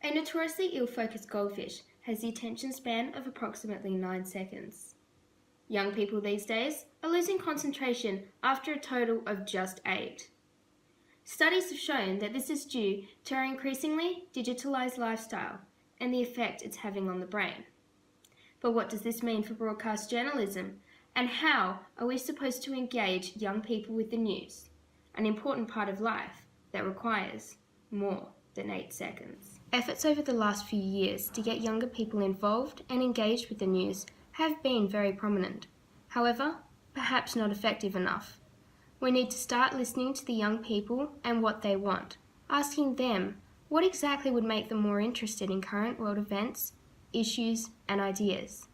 A notoriously ill-focused goldfish has the attention span of approximately 9 seconds. Young people these days are losing concentration after a total of just 8. Studies have shown that this is due to our increasingly digitalized lifestyle and the effect it's having on the brain. But what does this mean for broadcast journalism, and how are we supposed to engage young people with the news, an important part of life that requires more than 8 seconds? Efforts over the last few years to get younger people involved and engaged with the news have been very prominent. However, perhaps not effective enough. We need to start listening to the young people and what they want, asking them what exactly would make them more interested in current world events, issues, and ideas.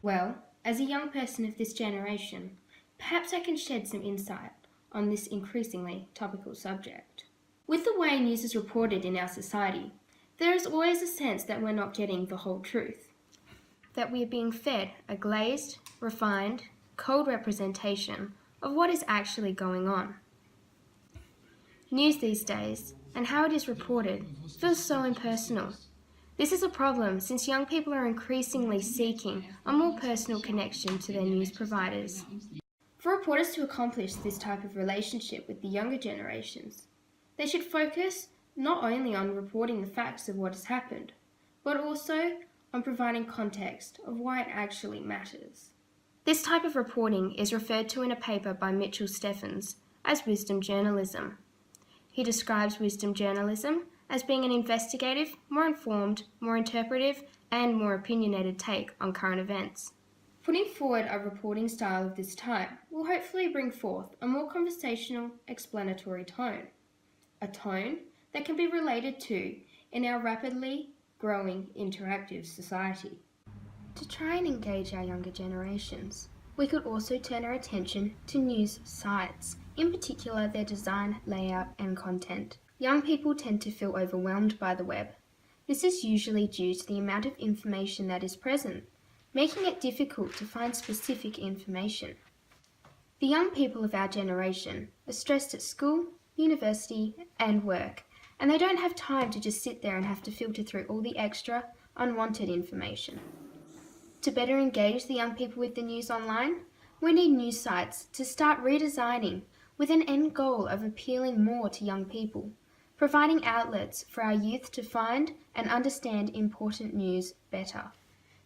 Well, as a young person of this generation, perhaps I can shed some insight on this increasingly topical subject. With the way news is reported in our society, there is always a sense that we're not getting the whole truth, that we are being fed a glazed, refined, cold representation of what is actually going on. News these days, and how it is reported, feels so impersonal. This is a problem since young people are increasingly seeking a more personal connection to their news providers. For reporters to accomplish this type of relationship with the younger generations, they should focus not only on reporting the facts of what has happened, but also on providing context of why it actually matters. This type of reporting is referred to in a paper by Mitchell Steffens as wisdom journalism. He describes wisdom journalism as being an investigative, more informed, more interpretive, and more opinionated take on current events. Putting forward a reporting style of this type will hopefully bring forth a more conversational, explanatory tone. A tone that can be related to in our rapidly growing interactive society. To try and engage our younger generations, we could also turn our attention to news sites, in particular their design, layout, and content. Young people tend to feel overwhelmed by the web. This is usually due to the amount of information that is present, making it difficult to find specific information. The young people of our generation are stressed at school, university, and work, and they don't have time to just sit there and have to filter through all the extra, unwanted information. To better engage the young people with the news online, we need news sites to start redesigning with an end goal of appealing more to young people, providing outlets for our youth to find and understand important news better.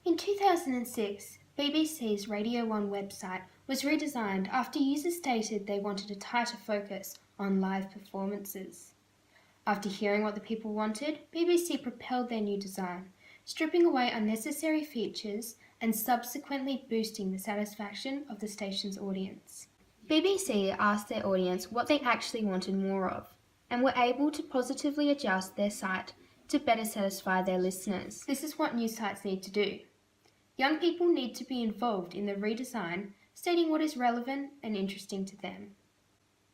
In 2006, BBC's Radio 1 website was redesigned after users stated they wanted a tighter focus on live performances. After hearing what the people wanted, BBC propelled their new design, stripping away unnecessary features and subsequently boosting the satisfaction of the station's audience. BBC asked their audience what they actually wanted more of, and were able to positively adjust their site to better satisfy their listeners. This is what news sites need to do. Young people need to be involved in the redesign, stating what is relevant and interesting to them.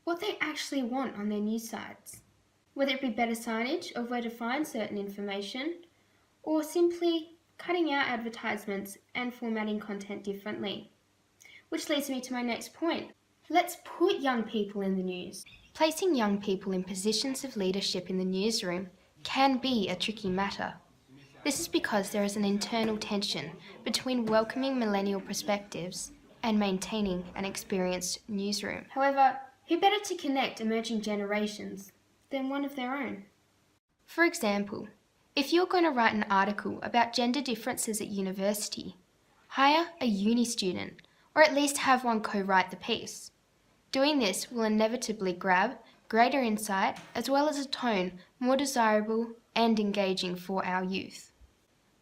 What they actually want on their news sites, whether it be better signage of where to find certain information, or simply cutting out advertisements and formatting content differently. Which leads me to my next point. Let's put young people in the news. Placing young people in positions of leadership in the newsroom can be a tricky matter. This is because there is an internal tension between welcoming millennial perspectives and maintaining an experienced newsroom. However, who better to connect emerging generations than one of their own? For example, if you're going to write an article about gender differences at university, hire a uni student, or at least have one co-write the piece. Doing this will inevitably grab greater insight as well as a tone more desirable and engaging for our youth.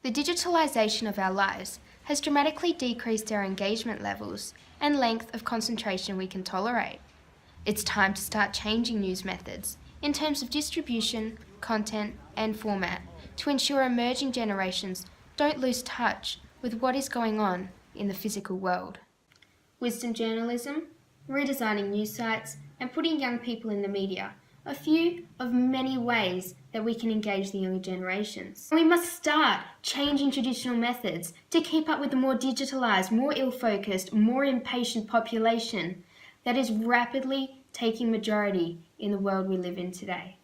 The digitalisation of our lives has dramatically decreased our engagement levels and length of concentration we can tolerate. It's time to start changing news methods in terms of distribution, content, and format to ensure emerging generations don't lose touch with what is going on in the physical world. Wisdom journalism, redesigning news sites, and putting young people in the media are few of many ways that we can engage the younger generations. We must start changing traditional methods to keep up with the more digitalised, more ill-focused, more impatient population that is rapidly taking majority in the world we live in today.